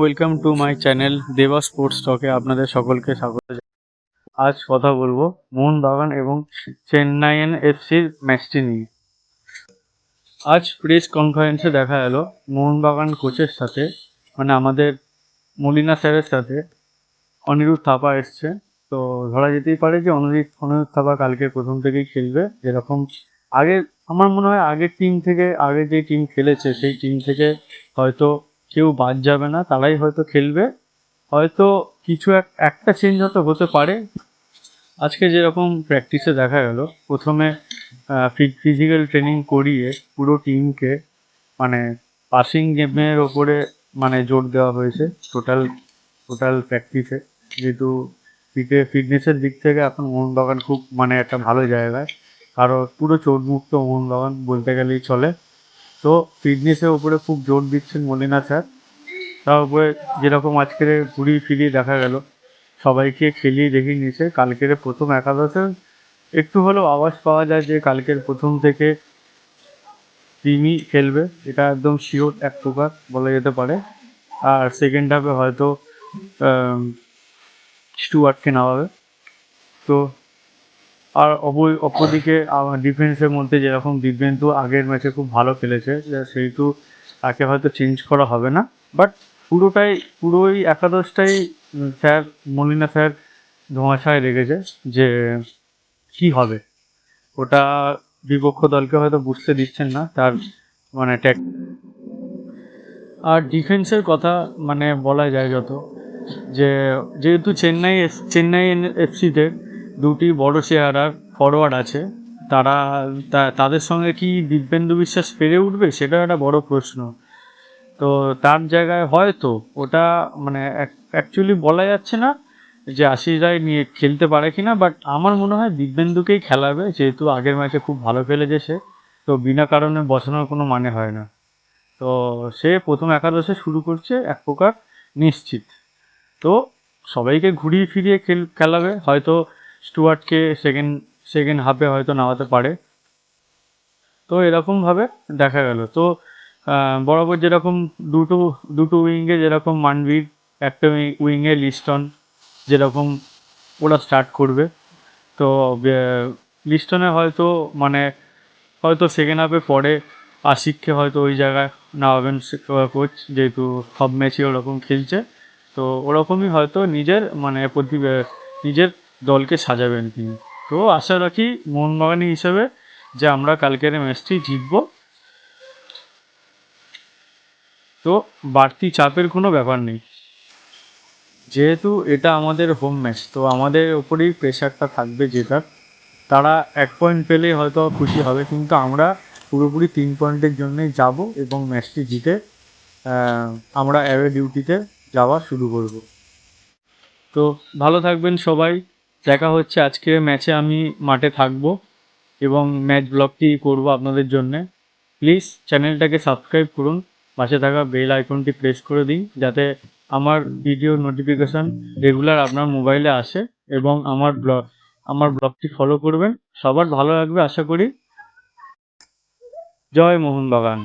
Welcome to my channel দেবা sports টকে আপনাদের সকলকে স্বাগত জানাই। আজ কথা বলবো মোহনবাগান এবং চেন্নাইয়েন এফসির ম্যাচটি নিয়ে। আজ প্রেস কনফারেন্সে দেখা গেল মোহনবাগান কোচের সাথে, মানে আমাদের মলিনা স্যারের সাথে অনিরুদ্ধ থাপা এসছে। তো ধরা যেতেই পারে যে অনিরুদ্ধ থাপা কালকে প্রথম থেকেই খেলবে। যেরকম আগে আমার মনে হয় আগের টিম থেকে, আগে যে টিম খেলেছে সেই টিম থেকে হয়তো কেউ বাদ যাবে না, তারাই হয়তো খেলবে। হয়তো কিছু একটা চেঞ্জ হয়তো হতে পারে। আজকে যেরকম প্র্যাকটিসে দেখা গেল, প্রথমে ফিজিক্যাল ট্রেনিং করিয়ে পুরো টিমকে মানে পাসিং গেমের ওপরে মানে জোর দেওয়া হয়েছে টোটাল প্র্যাকটিসে। যেহেতু ফিটনেসের দিক থেকে এখন মোহনবাগান খুব মানে একটা ভালো জায়গায়, কারণ পুরো চোটমুক্ত মোহনবাগান বলতে গেলেই চলে। তো ফিটনেসের ওপরে খুব জোর দিচ্ছেন মলিনা স্যার। তার উপরে যেরকম আজকের ঘুরিয়ে ফিরিয়ে দেখা গেল, সবাইকে খেলিয়ে দেখিয়ে নিয়েছে। কালকের প্রথম একাদশে একটু হলেও আওয়াজ পাওয়া যায় যে কালকের প্রথম থেকে টিমই খেলবে, এটা একদম শিওর এক প্রকার বলা যেতে পারে। আর সেকেন্ড হাফে হয়তো স্টুয়ার্টকে নামাবে। তো আর অপরদিকে ডিফেন্সের মধ্যে যেরকম দিব্যেন্দু আগের ম্যাচে খুব ভালো খেলেছে, সেহেতু তাকে হয়তো চেঞ্জ করা হবে না। বাট পুরোই একাদশটাই স্যার মলিনা স্যার ধোঁয়াশায় রেখেছে যে কি হবে ওটা বিপক্ষ দলকে হয়তো বুঝতে দিচ্ছেন না তার মানে আর ডিফেন্সের কথা মানে বলা যায় যত, যে যেহেতু চেন্নাই এফসিতে দুটি বড় চেহারার ফরওয়ার্ড আছে, তারা তাদের সঙ্গে কি দিব্যেন্দু বিশ্বাস পেরে উঠবে সেটা একটা বড় প্রশ্ন। তো তার জায়গায় হয়তো ওটা মানে অ্যাকচুয়ালি বলা যাচ্ছে না যে আশিস রায় নিয়ে খেলতে পারে কিনা, বাট আমার মনে হয় দিব্যেন্দুকেই খেলাবে, যেহেতু আগের ম্যাচে খুব ভালো খেলেছে সে। তো বিনা কারণে বসানোর কোনো মানে হয় না। তো সে প্রথম একাদশে শুরু করছে এক প্রকার নিশ্চিত। তো সবাইকে ঘুরিয়ে ফিরিয়ে খেলাবে, হয়তো স্টুয়ার্টকে সেকেন্ড হাফে হয়তো নামাতে পারে। তো এরকমভাবে দেখা গেল। তো বরাবর যেরকম দুটো দুটো উইঙ্গে যেরকম মানবীর, একটা উইঙ্গে লিস্টন, যেরকম ওরা স্টার্ট করবে। তো লিস্টনে হয়তো মানে হয়তো সেকেন্ড হাফে পরে আশিককে হয়তো ওই জায়গায় নামাবেন কোচ, যেহেতু সব ম্যাচই ওরকম খেলছে। তো ওরকমই হয়তো নিজের দলকে সাজাবেন তিনি। তো আশা রাখি মোহনবাগানি হিসেবে যে আমরা কালকের ম্যাচটি জিতব। তো বাড়তি চাপের কোনো ব্যাপার নেই, যেহেতু এটা আমাদের হোম ম্যাচ, তো আমাদের ওপরেই প্রেশারটা থাকবে জেতার। তারা 1 পয়েন্ট পেলেই হয়তো খুশি হবে, কিন্তু আমরা পুরোপুরি 3 পয়েন্টের জন্যই যাব এবং ম্যাচটি জিতে আমরা অ্যাওয়ে ডিউটিতে যাওয়া শুরু করব। তো ভালো থাকবেন সবাই। দেখা হচ্ছে আজকের ম্যাচে, আমি মাঠে থাকব এবং ম্যাচ ব্লগটি করব আপনাদের জন্যে। প্লিজ চ্যানেলটাকে সাবস্ক্রাইব করুন, পাশে থাকা বেল আইকনটি প্রেস করে দিন যাতে আমার ভিডিও নোটিফিকেশান রেগুলার আপনার মোবাইলে আসে, এবং আমার ব্লগটি ফলো করবেন। সবার ভালো লাগবে আশা করি। জয় মোহনবাগান।